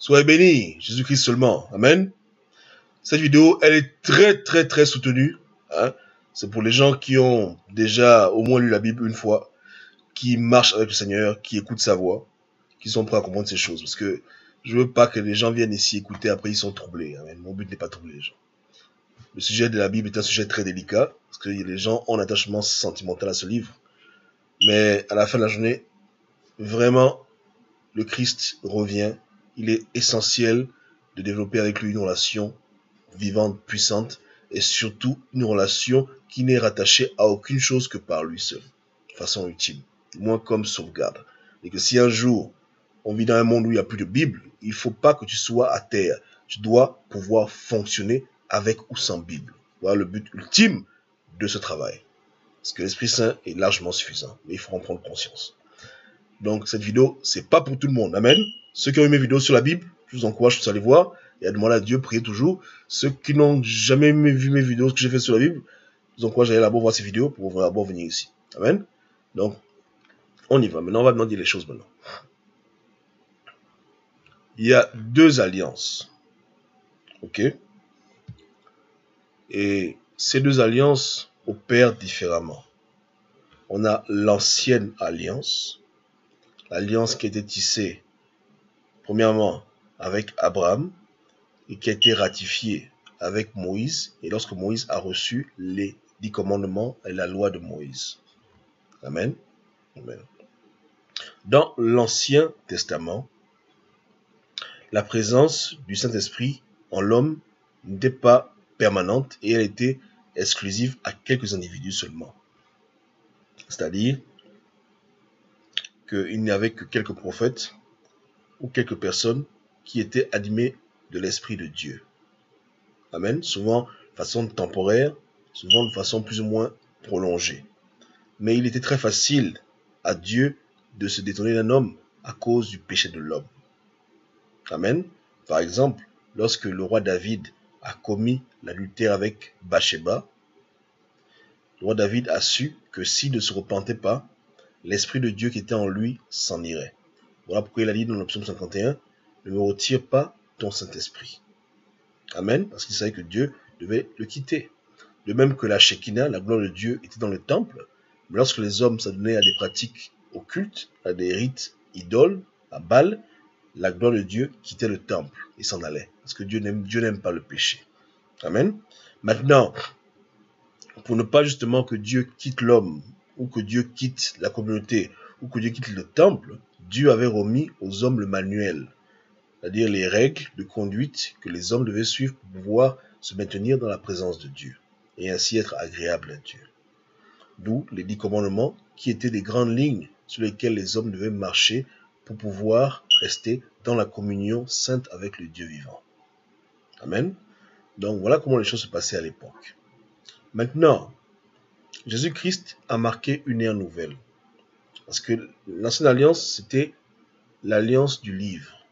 Soyez bénis, Jésus-Christ seulement. Amen. Cette vidéo, elle est très soutenue. Hein. C'est pour les gens qui ont déjà au moins lu la Bible une fois, qui marchent avec le Seigneur, qui écoutent sa voix, qui sont prêts à comprendre ces choses. Parce que je veux pas que les gens viennent ici écouter, après ils sont troublés. Amen. Mon but n'est pas de troubler les gens. Le sujet de la Bible est un sujet très délicat, parce que les gens ont un attachement sentimental à ce livre. Mais à la fin de la journée, vraiment, le Christ revient. Il est essentiel de développer avec lui une relation vivante, puissante, et surtout une relation qui n'est rattachée à aucune chose que par lui seul, de façon ultime, moins comme sauvegarde. Et que si un jour, on vit dans un monde où il n'y a plus de Bible, il ne faut pas que tu sois à terre. Tu dois pouvoir fonctionner avec ou sans Bible. Voilà le but ultime de ce travail. Parce que l'Esprit Saint est largement suffisant, mais il faut en prendre conscience. Donc cette vidéo, c'est pas pour tout le monde. Amen. Ceux qui ont eu mes vidéos sur la Bible, je vous encourage tous à aller voir et à demander à Dieu, prier toujours. Ceux qui n'ont jamais vu mes vidéos, ce que j'ai fait sur la Bible, je vous encourage à aller là-bas voir ces vidéos pour d'abord venir ici. Amen. Donc, on y va. Maintenant, on va maintenant dire les choses maintenant. Il y a deux alliances. Ok? Et ces deux alliances opèrent différemment. On a l'ancienne alliance. L'alliance qui a été tissée, premièrement, avec Abraham, et qui a été ratifiée avec Moïse, et lorsque Moïse a reçu les 10 commandements et la loi de Moïse. Amen. Amen. Dans l'Ancien Testament, la présence du Saint-Esprit en l'homme n'était pas permanente et elle était exclusive à quelques individus seulement. C'est-à-dire qu'il n'y avait que quelques prophètes ou quelques personnes qui étaient animées de l'Esprit de Dieu. Amen. Souvent de façon temporaire, souvent de façon plus ou moins prolongée. Mais il était très facile à Dieu de se détourner d'un homme à cause du péché de l'homme. Amen. Par exemple, lorsque le roi David a commis l'adultère avec Bathsheba, le roi David a su que s'il ne se repentait pas, l'Esprit de Dieu qui était en lui s'en irait. Voilà pourquoi il a dit dans le psaume 51, « Ne me retire pas ton Saint-Esprit. » Amen, parce qu'il savait que Dieu devait le quitter. De même que la Shekinah, la gloire de Dieu, était dans le temple, mais lorsque les hommes s'adonnaient à des pratiques occultes, à des rites idoles, à Baal, la gloire de Dieu quittait le temple et s'en allait. Parce que Dieu n'aime pas le péché. Amen. Maintenant, pour ne pas justement que Dieu quitte l'homme, ou que Dieu quitte la communauté, ou que Dieu quitte le temple, Dieu avait remis aux hommes le manuel, c'est-à-dire les règles de conduite que les hommes devaient suivre pour pouvoir se maintenir dans la présence de Dieu, et ainsi être agréables à Dieu. D'où les 10 commandements, qui étaient les grandes lignes sur lesquelles les hommes devaient marcher pour pouvoir rester dans la communion sainte avec le Dieu vivant. Amen. Donc voilà comment les choses se passaient à l'époque. Maintenant, Jésus-Christ a marqué une ère nouvelle. Parce que l'ancienne alliance, c'était l'alliance du livre,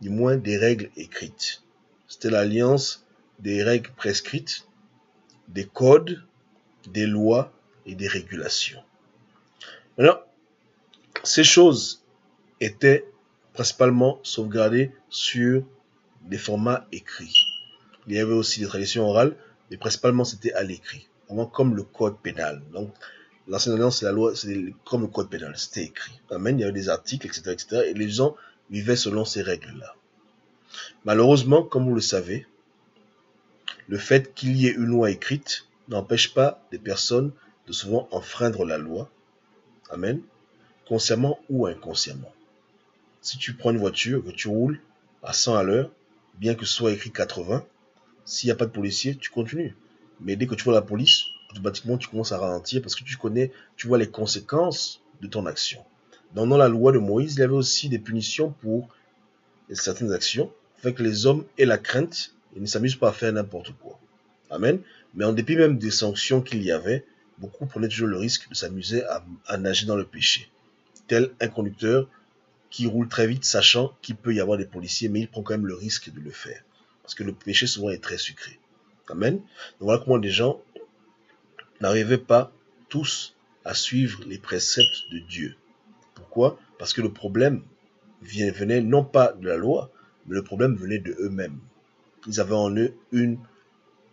du moins des règles écrites. C'était l'alliance des règles prescrites, des codes, des lois et des régulations. Maintenant, ces choses étaient principalement sauvegardées sur des formats écrits. Il y avait aussi des traditions orales, mais principalement c'était à l'écrit, vraiment comme le code pénal. Donc, l'ancienne alliance, c'est la loi, c'est comme le code pénal, c'était écrit. Amen, il y avait des articles, etc., et les gens vivaient selon ces règles-là. Malheureusement, comme vous le savez, le fait qu'il y ait une loi écrite n'empêche pas des personnes de souvent enfreindre la loi. Amen. Consciemment ou inconsciemment. Si tu prends une voiture, que tu roules à 100 à l'heure, bien que ce soit écrit 80, s'il n'y a pas de policier, tu continues. Mais dès que tu vois la police, automatiquement tu commences à ralentir parce que tu vois les conséquences de ton action. Donc dans la loi de Moïse, il y avait aussi des punitions pour certaines actions, afin que les hommes aient la crainte et ne s'amusent pas à faire n'importe quoi. Amen. Mais en dépit même des sanctions qu'il y avait, beaucoup prenaient toujours le risque de s'amuser à nager dans le péché. Tel un conducteur qui roule très vite, sachant qu'il peut y avoir des policiers, mais il prend quand même le risque de le faire. Parce que le péché souvent est très sucré. Amen. Donc voilà comment les gens n'arrivaient pas tous à suivre les préceptes de Dieu. Pourquoi? Parce que le problème venait non pas de la loi, Mais le problème venait de eux-mêmes. Ils avaient en eux une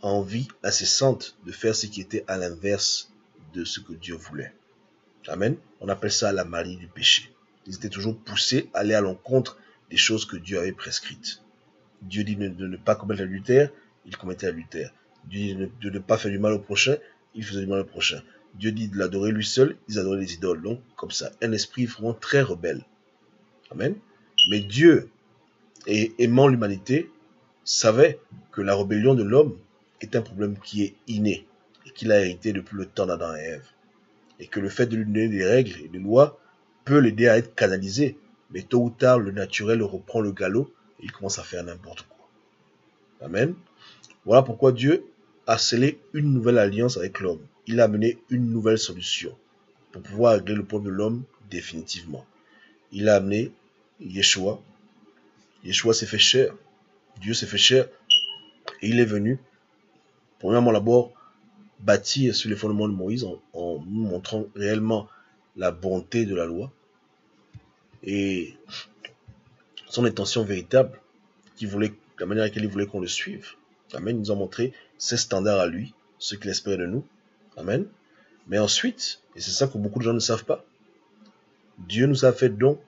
envie incessante de faire ce qui était à l'inverse de ce que Dieu voulait. Amen. On appelle ça la maladie du péché. Ils étaient toujours poussés à aller à l'encontre des choses que Dieu avait prescrites. Dieu dit de ne pas commettre l'adultère, ils commettaient l'adultère. Dieu dit de ne pas faire du mal au prochain, ils faisaient du mal au prochain. Dieu dit de l'adorer lui seul, ils adoraient les idoles. Donc, comme ça, un esprit vraiment très rebelle. Amen. Mais Dieu, aimant l'humanité, savait que la rébellion de l'homme est un problème qui est inné et qu'il a hérité depuis le temps d'Adam et Ève. Et que le fait de lui donner des règles et des lois peut l'aider à être canalisé. Mais tôt ou tard, le naturel reprend le galop et il commence à faire n'importe quoi. Amen. Voilà pourquoi Dieu a scellé une nouvelle alliance avec l'homme. Il a amené une nouvelle solution pour pouvoir régler le problème de l'homme définitivement. Il a amené Yeshua. Yeshua s'est fait chair. Dieu s'est fait chair. Et il est venu, premièrement d'abord, bâtir sur les fondements de Moïse en nous montrant réellement la bonté de la loi et son intention véritable, la manière à laquelle il voulait qu'on le suive. Amen. Il nous a montré ses standards à lui, ce qu'il espérait de nous. Amen. Mais ensuite, et c'est ça que beaucoup de gens ne savent pas, Dieu nous a fait don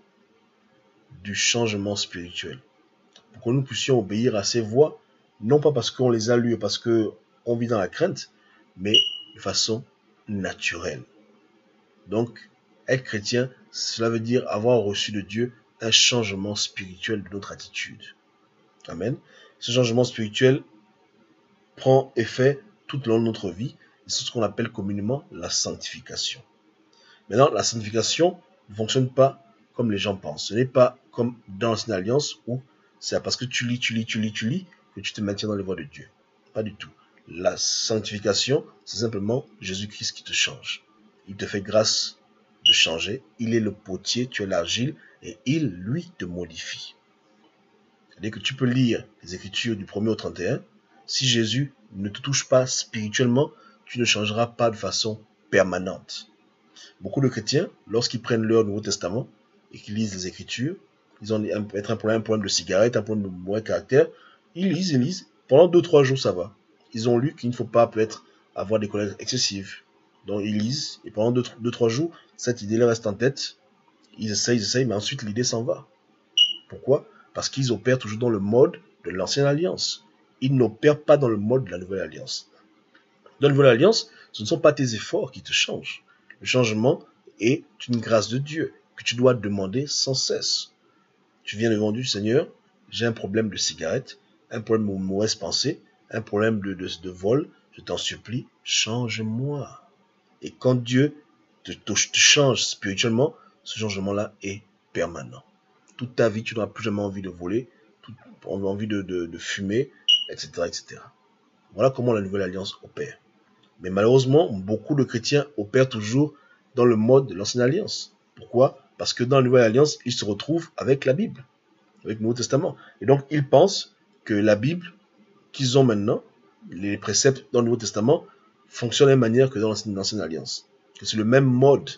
du changement spirituel. Pour que nous puissions obéir à ses voies, non pas parce qu'on les a lues, parce qu'on vit dans la crainte, mais de façon naturelle. Donc, être chrétien, cela veut dire avoir reçu de Dieu un changement spirituel de notre attitude. Amen. Ce changement spirituel prend effet tout au long de notre vie. C'est ce qu'on appelle communément la sanctification. Maintenant, la sanctification ne fonctionne pas comme les gens pensent. Ce n'est pas comme dans l'ancienne alliance où c'est parce que tu lis que tu te maintiens dans les voies de Dieu. Pas du tout. La sanctification, c'est simplement Jésus-Christ qui te change. Il te fait grâce de changer. Il est le potier, tu es l'argile, et il, lui, te modifie. C'est-à-dire que tu peux lire les Écritures du 1er au 31. Si Jésus ne te touche pas spirituellement, tu ne changeras pas de façon permanente. Beaucoup de chrétiens, lorsqu'ils prennent leur Nouveau Testament et qu'ils lisent les Écritures, ils ont peut-être un problème de cigarette, un problème de mauvais caractère, ils lisent. Pendant 2-3 jours, ça va. Ils ont lu qu'il ne faut pas peut-être avoir des colères excessives. Donc ils lisent, et pendant 2-3 jours, cette idée leur reste en tête. Ils essayent, mais ensuite l'idée s'en va. Pourquoi? Parce qu'ils opèrent toujours dans le mode de l'ancienne alliance. Ils n'opèrent pas dans le mode de la nouvelle alliance. Dans la nouvelle alliance, ce ne sont pas tes efforts qui te changent. Le changement est une grâce de Dieu que tu dois demander sans cesse. Tu viens devant Dieu, Seigneur, j'ai un problème de cigarette, un problème de mauvaise pensée, un problème de vol, je t'en supplie, change-moi. Et quand Dieu te change spirituellement, ce changement-là est permanent. Toute ta vie, tu n'auras plus jamais envie de voler, envie de fumer, etc., etc. Voilà comment la nouvelle alliance opère. Mais malheureusement, beaucoup de chrétiens opèrent toujours dans le mode de l'ancienne alliance. Pourquoi? Parce que dans la nouvelle alliance, ils se retrouvent avec la Bible, avec le Nouveau Testament. Et donc, ils pensent que la Bible qu'ils ont maintenant, les préceptes dans le Nouveau Testament, fonctionnent de la même manière que dans l'ancienne alliance. Que c'est le même mode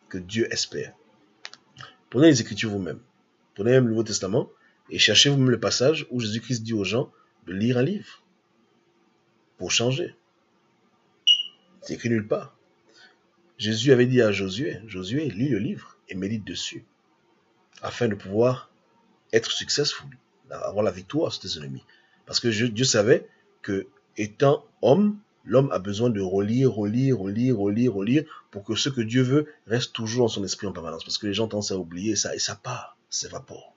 que Dieu espère. Prenez les Écritures vous-même. Prenez même le Nouveau Testament et cherchez vous-même le passage où Jésus-Christ dit aux gens de lire un livre pour changer. C'est écrit nulle part. Jésus avait dit à Josué, lis le livre et médite dessus, afin de pouvoir être successful, avoir la victoire sur tes ennemis. Parce que Dieu savait que, étant homme, l'homme a besoin de relire, pour que ce que Dieu veut reste toujours dans son esprit en permanence. Parce que les gens tendent à oublier ça, et ça part, ça s'évapore.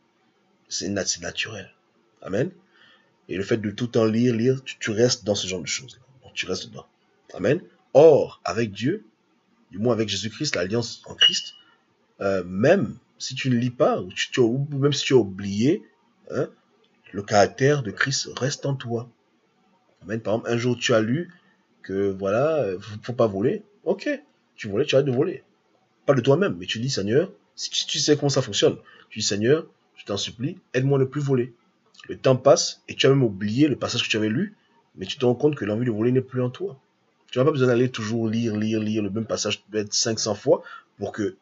C'est naturel. Amen. Et le fait de tout le temps lire, tu restes dans ce genre de choses. Donc, tu restes dedans. Amen. Or, avec Dieu, du moins avec Jésus-Christ, l'alliance en Christ, même si tu ne lis pas, ou même si tu as oublié, hein, le caractère de Christ reste en toi. Amen. Par exemple, un jour tu as lu que voilà, faut pas voler. Ok, tu volais, tu arrêtes de voler. Pas de toi-même, mais tu dis Seigneur, si tu sais comment ça fonctionne, tu dis Seigneur, je t'en supplie, aide-moi à ne plus voler. Le temps passe et tu as même oublié le passage que tu avais lu, mais tu te rends compte que l'envie de voler n'est plus en toi. Tu n'as pas besoin d'aller toujours lire le même passage peut-être 500 fois pour que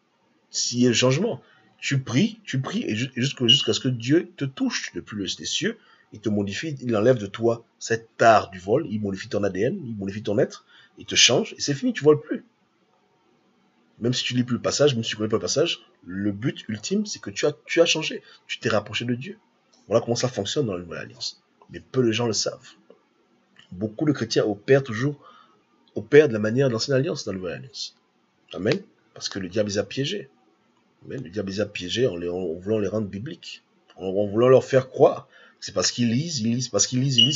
s'il y ait le changement. tu pries, et jusqu'à ce que Dieu te touche depuis les cieux, il te modifie, il enlève de toi cet art du vol, il modifie ton ADN, il modifie ton être, il te change, et c'est fini, tu voles plus. Même si tu lis plus le passage, même si tu connais pas le passage, le but ultime, c'est que tu as changé, tu t'es rapproché de Dieu. Voilà comment ça fonctionne dans la Nouvelle Alliance. Mais peu de gens le savent. Beaucoup de chrétiens opèrent de la manière de l'Ancienne Alliance dans la Nouvelle Alliance. Amen. Parce que le diable les a piégés. Amen. Le diable les a piégés en voulant les rendre bibliques. En voulant leur faire croire. C'est parce qu'ils lisent,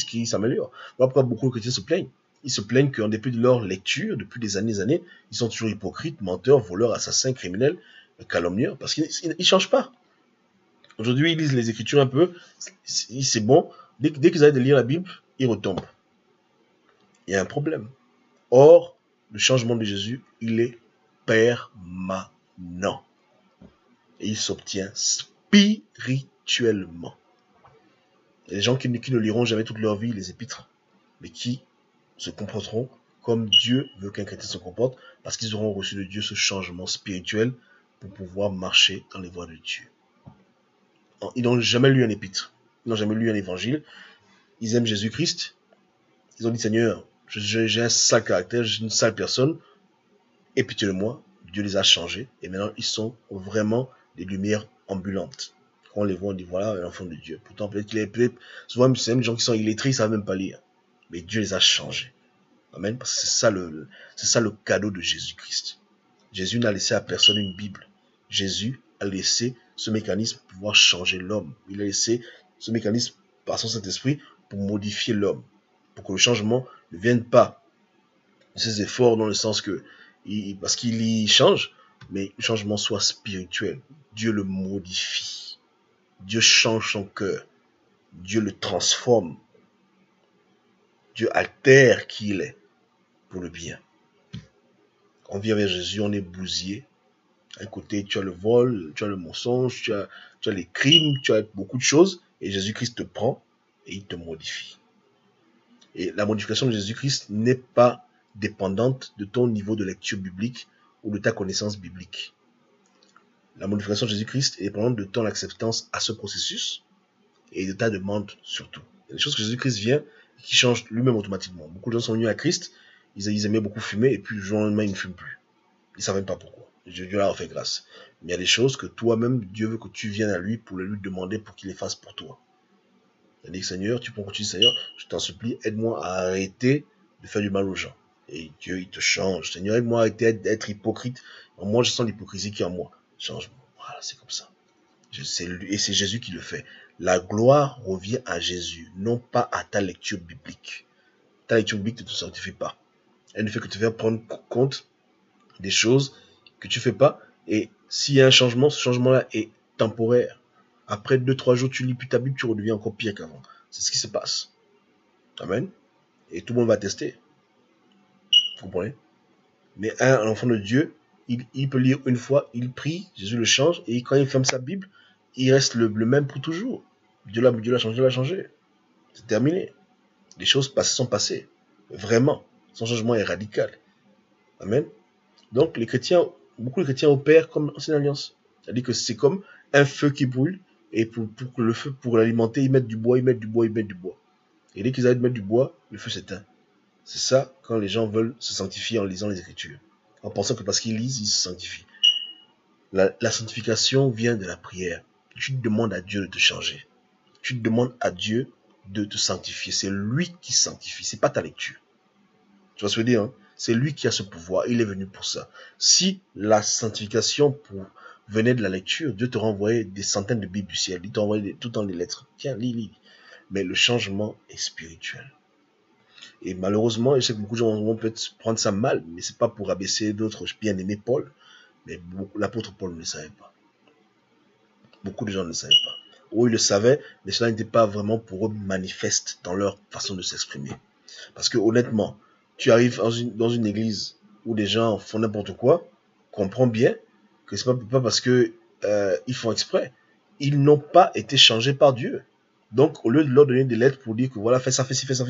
qu'ils s'améliorent. Voilà pourquoi beaucoup de chrétiens se plaignent. Ils se plaignent qu'en dépit de leur lecture, depuis des années, ils sont toujours hypocrites, menteurs, voleurs, assassins, criminels, calomnieurs, parce qu'ils ne changent pas. Aujourd'hui, ils lisent les Écritures un peu, c'est bon. Dès qu'ils arrêtent de lire la Bible, ils retombent. Il y a un problème. Or, le changement de Jésus, il est permanent. Et il s'obtient spirituellement. Il y a des gens qui ne liront jamais toute leur vie les épîtres, mais qui se comporteront comme Dieu veut qu'un chrétien se comporte, parce qu'ils auront reçu de Dieu ce changement spirituel pour pouvoir marcher dans les voies de Dieu. Ils n'ont jamais lu un épître, ils n'ont jamais lu un évangile, ils aiment Jésus-Christ, ils ont dit Seigneur, j'ai un sale caractère, j'ai une sale personne, et pitié de moi, Dieu les a changés, et maintenant ils sont vraiment des lumières ambulantes. Quand on les voit, on dit voilà l'enfant de Dieu. Pourtant, peut-être qu'il est souvent c'est même des gens qui sont illettrés, ils ne savent même pas lire. Mais Dieu les a changés. Amen. Parce que c'est ça le cadeau de Jésus-Christ. Jésus n'a laissé à personne une Bible. Jésus a laissé ce mécanisme pour pouvoir changer l'homme. Il a laissé ce mécanisme par son Saint-Esprit pour modifier l'homme. Pour que le changement ne vienne pas de ses efforts dans le sens que, parce qu'il y change, mais le changement soit spirituel. Dieu le modifie. Dieu change son cœur. Dieu le transforme. Dieu altère qui il est pour le bien. On vit avec Jésus, on est bousillé. À un côté, tu as le vol, tu as le mensonge, tu as les crimes, tu as beaucoup de choses. Et Jésus-Christ te prend et il te modifie. Et la modification de Jésus-Christ n'est pas dépendante de ton niveau de lecture biblique ou de ta connaissance biblique. La modification de Jésus-Christ est dépendante de ton acceptance à ce processus et de ta demande surtout. Il y a des choses que Jésus-Christ vient et qui changent lui-même automatiquement. Beaucoup de gens sont venus à Christ, ils aimaient beaucoup fumer et puis le jour au lendemain ils ne fument plus. Ils ne savent même pas pourquoi. Dieu leur a fait grâce. Mais il y a des choses que toi-même, Dieu veut que tu viennes à lui pour le lui demander pour qu'il les fasse pour toi. Il dit Seigneur, tu peux continuer, Seigneur, je t'en supplie, aide-moi à arrêter de faire du mal aux gens. Et Dieu, il te change. Seigneur, aide-moi à arrêter d'être hypocrite. Moi, je sens l'hypocrisie qui est en moi. Change-moi. Voilà, c'est comme ça. Et c'est Jésus qui le fait. La gloire revient à Jésus, non pas à ta lecture biblique. Ta lecture biblique ne te sanctifie pas. Elle ne fait que te faire prendre compte des choses que tu ne fais pas. Et s'il y a un changement, ce changement-là est temporaire. Après 2-3 jours, tu lis plus ta Bible, tu redeviens encore pire qu'avant. C'est ce qui se passe. Amen. Et tout le monde va tester. Vous comprenez? Mais un enfant de Dieu, il peut lire une fois, il prie, Jésus le change, et quand il ferme sa Bible, il reste le même pour toujours. Dieu l'a changé. C'est terminé. Les choses passées sont passées. Vraiment. Son changement est radical. Amen. Donc, beaucoup de chrétiens opèrent comme l'ancienne alliance. C'est-à-dire que c'est comme un feu qui brûle, et pour le feu, pour l'alimenter, ils mettent du bois. Et dès qu'ils arrêtent de mettre du bois, le feu s'éteint. C'est ça quand les gens veulent se sanctifier en lisant les Écritures. En pensant que parce qu'ils lisent, ils se sanctifient. La sanctification vient de la prière. Tu demandes à Dieu de te changer. Tu demandes à Dieu de te sanctifier. C'est lui qui sanctifie, c'est pas ta lecture. Tu vois ce que je veux dire, hein? C'est lui qui a ce pouvoir, il est venu pour ça. Si la sanctification venait de la lecture, Dieu te renvoyait des centaines de Bibles du ciel, il t'envoyait tout le temps des lettres. Tiens, lis. Mais le changement est spirituel. Et malheureusement, je sais que beaucoup de gens vont peut-être prendre ça mal, mais c'est pas pour abaisser d'autres bien-aimés Paul, mais l'apôtre Paul ne le savait pas. Beaucoup de gens ne le savaient pas. Ou ils le savaient, mais cela n'était pas vraiment pour eux manifeste dans leur façon de s'exprimer. Parce que honnêtement, tu arrives dans une église où des gens font n'importe quoi, comprends bien que c'est pas parce que ils font exprès. Ils n'ont pas été changés par Dieu. Donc, au lieu de leur donner des lettres pour dire que voilà, fais ça, fais ci, fais ça,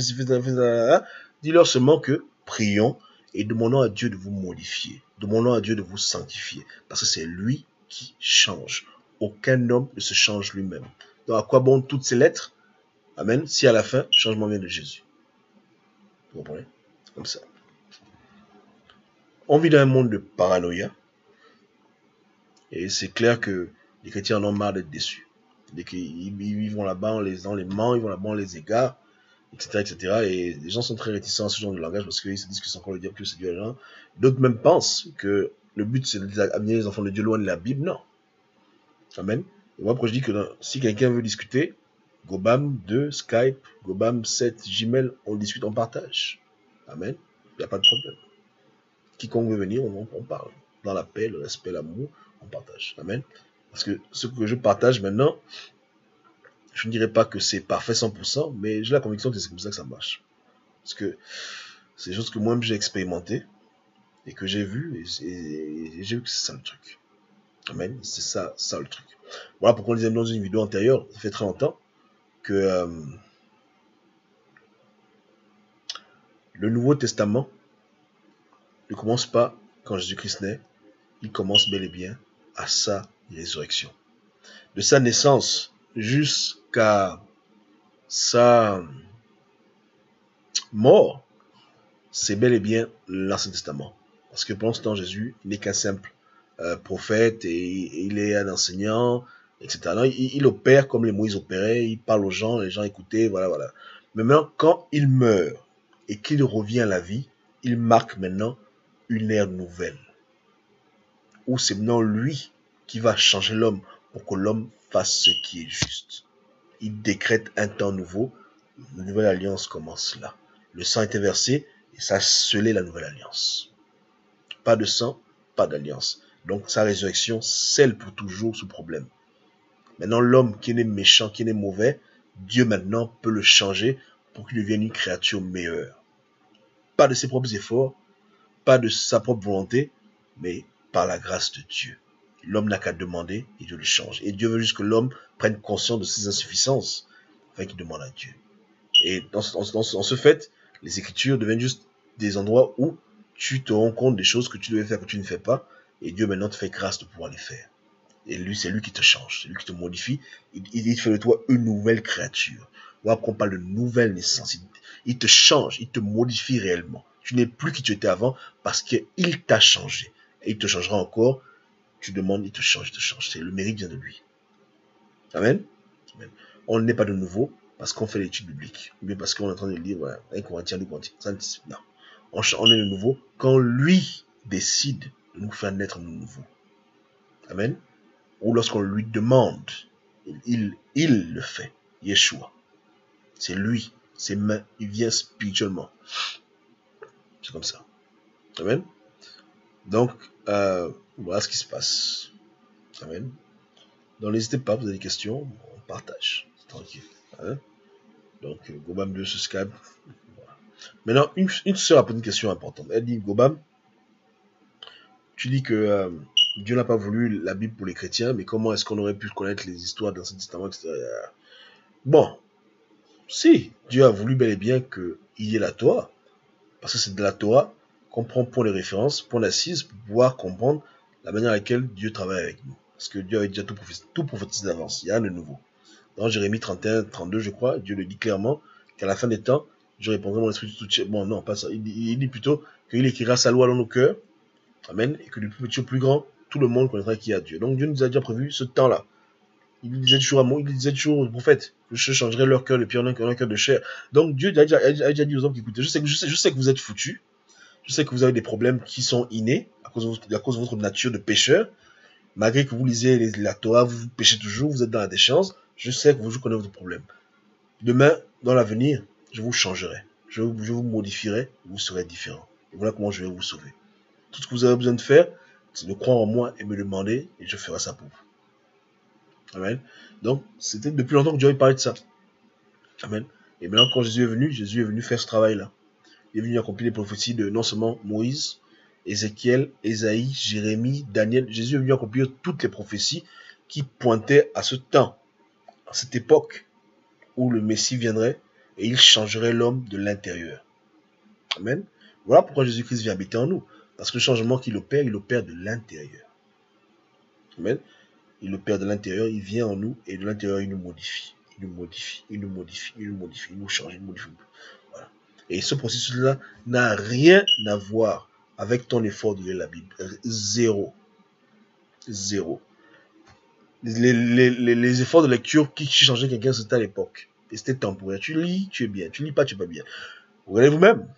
dis-leur seulement que prions et demandons à Dieu de vous modifier. Demandons à Dieu de vous sanctifier. Parce que c'est lui qui change. aucun homme ne se change lui-même. Donc à quoi bon toutes ces lettres? Amen. Si à la fin, le changement vient de Jésus. Vous comprenez? Comme ça. On vit dans un monde de paranoïa. Et c'est clair que les chrétiens en ont marre d'être déçus. Dès qu'ils vont là-bas, on les ment, ils vont là-bas, on les égare, etc., etc. Et les gens sont très réticents à ce genre de langage parce qu'ils se disent que c'est encore le diable, que c'est Dieu. D'autres même pensent que le but c'est d'amener les enfants de Dieu loin de la Bible. Non. Amen. Et moi, après, je dis que si quelqu'un veut discuter, Gobam 2, Skype, Gobam 7, Gmail, on discute, on partage. Amen. Il n'y a pas de problème. Quiconque veut venir, on parle. Dans la paix, le respect, l'amour, on partage. Amen. Parce que ce que je partage maintenant, je ne dirais pas que c'est parfait 100%, mais j'ai la conviction que c'est comme ça que ça marche. Parce que c'est des choses que moi-même j'ai expérimenté et que j'ai vu, et j'ai vu que c'est ça le truc. Amen. C'est ça le truc. Voilà pourquoi on disait dans une vidéo antérieure, ça fait très longtemps, que le Nouveau Testament ne commence pas quand Jésus-Christ naît, il commence bel et bien à sa résurrection. De sa naissance jusqu'à sa mort, c'est bel et bien l'Ancien Testament. Parce que pendant ce temps, Jésus n'est qu'un simple prophète et il est un enseignant, etc. Non, il opère comme les Moïse opéraient, il parle aux gens, les gens écoutaient, voilà, voilà. Mais maintenant, quand il meurt et qu'il revient à la vie, il marque maintenant une ère nouvelle. Où c'est maintenant lui qui va changer l'homme pour que l'homme fasse ce qui est juste. Il décrète un temps nouveau, une nouvelle alliance commence là. Le sang était versé et ça a scellé la nouvelle alliance. Pas de sang, pas d'alliance. Donc sa résurrection scelle pour toujours ce problème. Maintenant l'homme qui est né méchant, qui est né mauvais, Dieu maintenant peut le changer pour qu'il devienne une créature meilleure. Pas de ses propres efforts, pas de sa propre volonté, mais par la grâce de Dieu. L'homme n'a qu'à demander et Dieu le change. Et Dieu veut juste que l'homme prenne conscience de ses insuffisances afin qu'il demande à Dieu. Et dans ce fait, les Écritures deviennent juste des endroits où tu te rends compte des choses que tu devais faire que tu ne fais pas, et Dieu maintenant te fait grâce de pouvoir les faire. Et lui, c'est lui qui te change, c'est lui qui te modifie, il fait de toi une nouvelle créature. Voilà pourquoi on parle de nouvelle naissance. Il te change, il te modifie réellement. Tu n'es plus qui tu étais avant parce qu'il t'a changé. Et il te changera encore. Tu demandes, il te change, C'est le mérite vient de lui. Amen. Amen. On n'est pas de nouveau parce qu'on fait l'étude biblique. Mais parce qu'on est en train de lire, voilà, 1 Corinthiens, 2 Corinthiens. Non. On est de nouveau quand lui décide de nous faire naître de nouveau. Amen. Ou lorsqu'on lui demande, il le fait. Yeshua. C'est lui. Ses mains, il vient spirituellement. C'est comme ça. Amen. Donc, voilà ce qui se passe. Amen. Donc, n'hésitez pas, vous avez des questions, on partage. C'est tranquille. Hein? Donc, Gobam 2 sur Skype. Voilà. Maintenant, une sœur a posé une question importante. Elle dit, Gobam, tu dis que Dieu n'a pas voulu la Bible pour les chrétiens, mais comment est-ce qu'on aurait pu connaître les histoires dans l'Ancien Testament, etc. Bon, si, Dieu a voulu bel et bien qu'il y ait la Torah, parce que c'est de la Torah qu'on prend pour les références, pour l'assise, pour pouvoir comprendre la manière à laquelle Dieu travaille avec nous. Parce que Dieu avait déjà tout prophétisé d'avance, il y a rien de nouveau. Dans Jérémie 31, 32, je crois, Dieu le dit clairement qu'à la fin des temps, je répondrai mon esprit tout. Bon, non, pas ça. Il dit plutôt qu'il écrira sa loi dans nos cœurs. Amen. Et que du plus petit au plus grand, tout le monde connaîtra qui a Dieu. Donc Dieu nous a déjà prévu ce temps-là. Il disait toujours au prophète, je changerai leur cœur de pierre en un cœur de chair. Donc Dieu a déjà dit aux hommes qui écoutaient, je sais que vous êtes foutus. Je sais que vous avez des problèmes qui sont innés à cause de votre nature de pécheur. Malgré que vous lisez la Torah, vous péchez toujours, vous êtes dans la déchéance. Je sais que je connais votre problème. Demain, dans l'avenir, je vous changerai. Je vous modifierai, vous serez différent. Et voilà comment je vais vous sauver. Tout ce que vous avez besoin de faire, c'est de croire en moi et me demander, et je ferai ça pour vous. Amen. Donc, c'était depuis longtemps que Dieu avait parlé de ça. Amen. Et maintenant, quand Jésus est venu faire ce travail-là. Il est venu accomplir les prophéties de non seulement Moïse, Ézéchiel, Ésaïe, Jérémie, Daniel. Jésus est venu accomplir toutes les prophéties qui pointaient à ce temps, à cette époque où le Messie viendrait et il changerait l'homme de l'intérieur. Amen. Voilà pourquoi Jésus-Christ vient habiter en nous. Parce que le changement qu'il opère, il opère de l'intérieur. Amen. il opère de l'intérieur, il vient en nous, et de l'intérieur, il nous modifie. Il nous modifie, il nous modifie, il nous modifie, il nous change, il nous modifie. Voilà. Et ce processus-là n'a rien à voir avec ton effort de lire la Bible. Zéro. Zéro. Les efforts de lecture qui changeaient quelqu'un, c'était à l'époque. Et c'était temporaire. Tu lis, tu es bien. Tu lis pas, tu es pas bien. Regardez vous-même.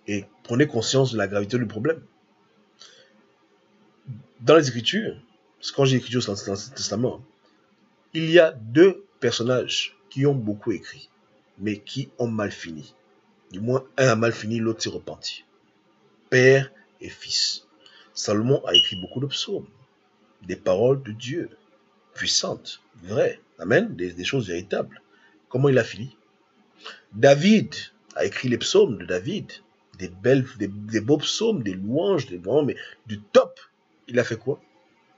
Et prenez conscience de la gravité du problème. Dans les Écritures, parce que quand j'ai écrit au Ancien Testament, il y a deux personnages qui ont beaucoup écrit, mais qui ont mal fini. Du moins, un a mal fini, l'autre s'est repenti. Père et fils. Salomon a écrit beaucoup de psaumes, des paroles de Dieu, puissantes, vraies, amen, des choses véritables. Comment il a fini? David a écrit les psaumes de David, des beaux psaumes, des louanges, des vraiment, mais du top. Il a fait quoi?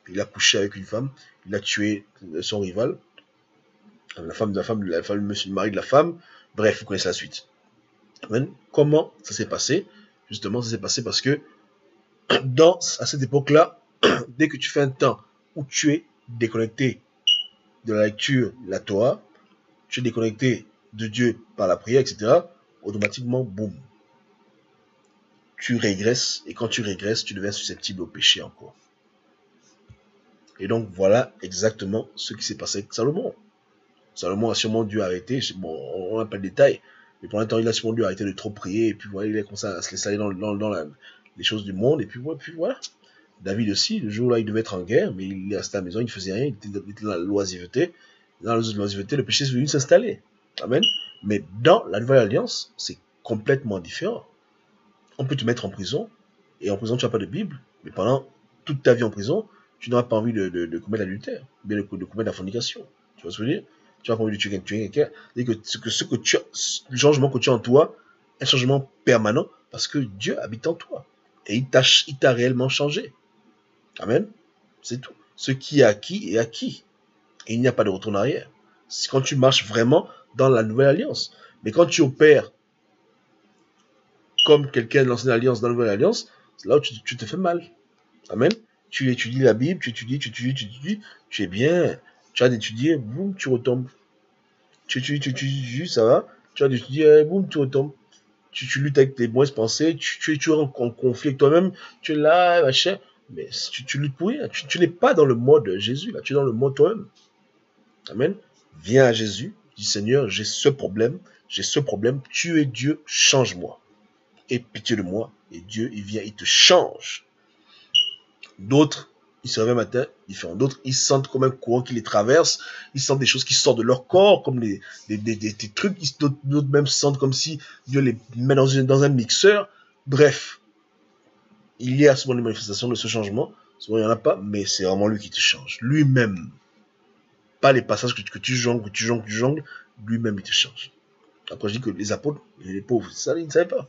Il a couché avec une femme, il a tué son rival, le mari de la femme, bref, vous connaissez la suite. Amen. Comment ça s'est passé? Justement, ça s'est passé parce que à cette époque-là, dès que tu fais un temps où tu es déconnecté de la lecture de la Torah, tu es déconnecté de Dieu par la prière, etc., automatiquement, boum, tu régresses, et quand tu régresses, tu deviens susceptible au péché encore. Et donc, voilà exactement ce qui s'est passé avec Salomon. Salomon a sûrement dû arrêter, bon, on n'a pas de détails, mais pour l'instant, il a sûrement dû arrêter de trop prier, et puis voilà, il a commencé à se laisser aller dans les choses du monde, et puis voilà. David aussi, le jour là, il devait être en guerre, mais il est resté à la maison, il ne faisait rien, il était dans la loisiveté. Dans la loisiveté, le péché est venu s'installer. Amen. Mais dans la nouvelle alliance, c'est complètement différent. On peut te mettre en prison, et en prison, tu n'as pas de Bible, mais pendant toute ta vie en prison, tu n'auras pas envie de commettre l'adultère, bien de commettre la fornication. Tu vois ce que je veux dire? Tu n'as pas envie de tuer quelqu'un. Le changement que tu as en toi, un changement permanent, parce que Dieu habite en toi. Et il t'a réellement changé. Amen. C'est tout. Ce qui est acquis est acquis. Et il n'y a pas de retour en arrière. C'est quand tu marches vraiment dans la nouvelle alliance. Mais quand tu opères comme quelqu'un de l'ancienne alliance dans la nouvelle alliance, c'est là où tu te fais mal. Amen. Tu étudies la Bible, tu étudies, tu es bien. Tu as d'étudier, boum, tu retombes. Tu étudies, ça va. Tu as d'étudier, boum, tu retombes. Tu luttes avec tes mauvaises pensées, tu es toujours en conflit avec toi-même, tu es là, machin. Mais tu luttes pour rien. Tu n'es pas dans le mode Jésus, là. Tu es dans le mode toi-même. Amen. Viens à Jésus. Dis Seigneur, j'ai ce problème. Tu es Dieu, change-moi. Aie pitié de moi. Et Dieu, il vient, il te change. D'autres, ils se réveillent un matin différent. D'autres, ils sentent comme un courant qui les traverse. Ils sentent des choses qui sortent de leur corps, comme des trucs. D'autres même sentent comme si Dieu les met dans un mixeur. Bref, il y a souvent des manifestations de ce changement. Souvent, il n'y en a pas, mais c'est vraiment lui qui te change. Lui-même. Pas les passages que tu jongles, lui-même, il te change. Après, je dis que les apôtres, les pauvres, ça, ils ne savaient pas.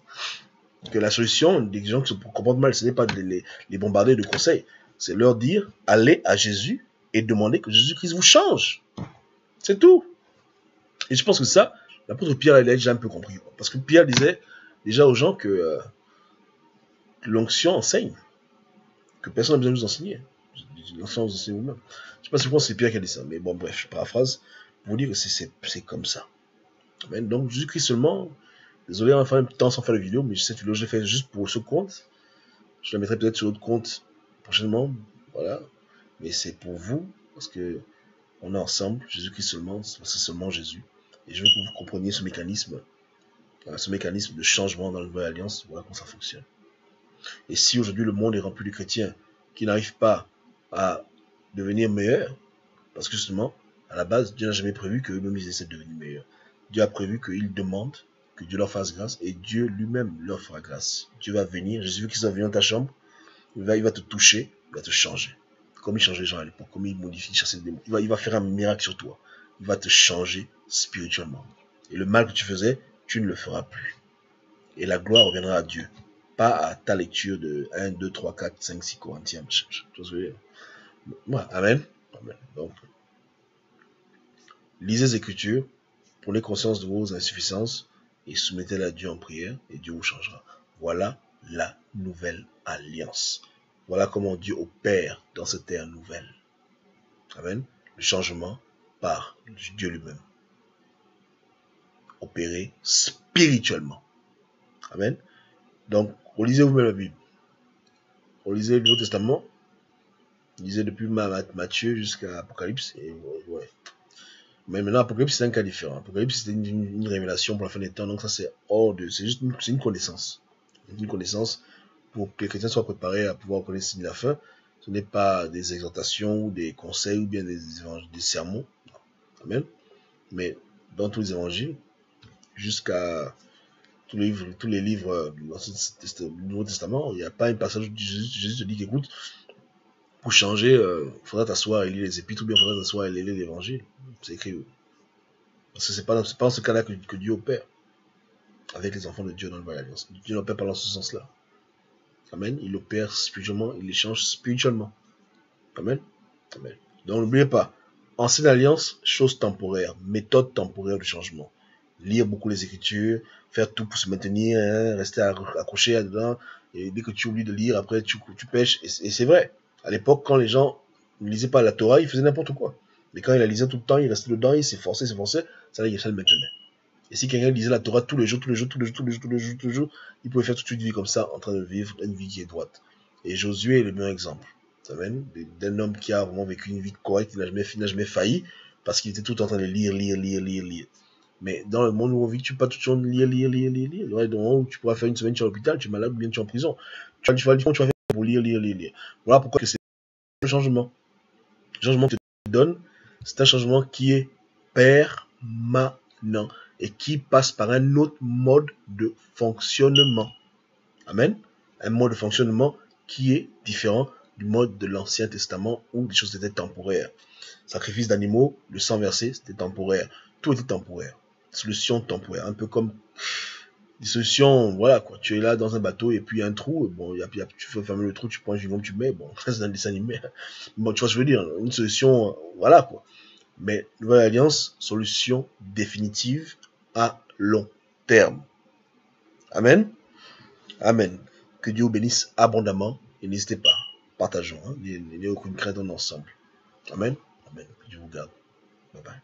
Que la solution des gens qui se comportent mal, ce n'est pas de les bombarder de conseils. C'est leur dire, allez à Jésus et demandez que Jésus-Christ vous change. C'est tout. Et je pense que ça, l'apôtre Pierre, il a déjà un peu compris. Parce que Pierre disait déjà aux gens que l'onction enseigne. Que personne n'a besoin de vous enseigner. L'onction vous enseigne vous-même. Je ne sais pas si je pense que c'est Pierre qui a dit ça. Mais bon, bref, je paraphrase pour vous dire que c'est comme ça. Amen. Donc, Jésus-Christ seulement. Désolé, on va faire un temps sans faire de vidéo, mais cette vidéo, je l'ai fait juste pour ce compte. Je la mettrai peut-être sur l'autre compte prochainement. Voilà. Mais c'est pour vous, parce que on est ensemble. Jésus-Christ seulement, c'est seulement Jésus. Et je veux que vous compreniez ce mécanisme de changement dans la nouvelle alliance. Voilà comment ça fonctionne. Et si aujourd'hui le monde est rempli de chrétiens qui n'arrivent pas à devenir meilleurs, parce que justement, à la base, Dieu n'a jamais prévu qu'eux-mêmes ils essaient de devenir meilleurs. Dieu a prévu qu'ils demandent que Dieu leur fasse grâce, et Dieu lui-même leur fera grâce. Dieu va venir, Jésus-Christ va venir dans ta chambre, il va te toucher, il va te changer. Comme il changeait les gens à l'époque, comme il modifie, chasser les démons. Il va faire un miracle sur toi. Il va te changer spirituellement. Et le mal que tu faisais, tu ne le feras plus. Et la gloire reviendra à Dieu. Pas à ta lecture de 1, 2, 3, 4, 5, 6 Corinthiens. Amen. Amen. Donc, lisez les Écritures, prenez conscience de vos insuffisances et soumettez-les à Dieu en prière et Dieu vous changera. Voilà la nouvelle alliance. Voilà comment Dieu opère dans cette ère nouvelle. Amen. Le changement par Dieu lui-même. Opéré spirituellement. Amen. Donc, relisez vous-même la Bible. Relisez le Nouveau Testament. Lisez depuis Matthieu jusqu'à Apocalypse. Et ouais. Mais maintenant, Apocalypse, c'est un cas différent. Apocalypse, c'était une révélation pour la fin des temps. Donc, ça, c'est hors de. C'est juste une connaissance. Une connaissance pour que les chrétiens soient préparés à pouvoir connaître la fin. Ce n'est pas des exhortations ou des conseils ou bien des sermons. Amen. Mais dans tous les évangiles, jusqu'à tous les livres du Nouveau Testament, il n'y a pas un passage où Jésus te dit qu'écoute, pour changer, il faudra t'asseoir et lire les épîtres ou bien il faudra t'asseoir et lire l'évangile. C'est écrit. Parce que c'est pas dans ce cas-là que Dieu opère avec les enfants de Dieu dans le Nouvelle Alliance. Dieu n'opère pas dans ce sens-là. Amen. Il opère spirituellement, il échange spirituellement. Amen. Amen. Donc n'oubliez pas, ancienne alliance, chose temporaire, méthode temporaire de changement. Lire beaucoup les Écritures, faire tout pour se maintenir, hein, rester accroché là-dedans, et dès que tu oublies de lire, après tu pêches. Et c'est vrai. À l'époque, quand les gens ne lisaient pas la Torah, ils faisaient n'importe quoi. Mais quand ils la lisaient tout le temps, ils restaient dedans, ils s'efforçaient, ça le maintenait. Et si quelqu'un lisait la Torah tous les jours, il pouvait faire toute une vie comme ça, en train de vivre une vie qui est droite. Et Josué est le meilleur exemple. Amen. D'un homme qui a vraiment vécu une vie correcte, il n'a jamais failli, parce qu'il était tout en train de lire. Mais dans le monde où on vit, tu peux pas toujours lire. Ouais, dans le moment où tu pourras faire une semaine, tu es à l'hôpital, tu es malade, ou bien tu es en prison. Tu vas faire pour lire. Voilà pourquoi c'est le changement. Le changement que tu te donnes, c'est un changement qui est permanent et qui passe par un autre mode de fonctionnement. Amen. Un mode de fonctionnement qui est différent du mode de l'Ancien Testament où les choses étaient temporaires. Sacrifice d'animaux, le sang versé, c'était temporaire. Tout était temporaire. Solution temporaire. Un peu comme des solutions, voilà quoi. Tu es là dans un bateau et puis il y a un trou. Bon, tu fais fermer le trou, tu prends un gigot, tu mets. Bon, c'est un dessin animé. Bon, tu vois ce que je veux dire. Une solution, voilà quoi. Mais Nouvelle Alliance, solution définitive à long terme. Amen. Amen. Que Dieu vous bénisse abondamment. Et n'hésitez pas, partageons. Hein. Il n'y a aucune crainte en ensemble. Amen. Amen. Que Dieu vous garde. Bye bye.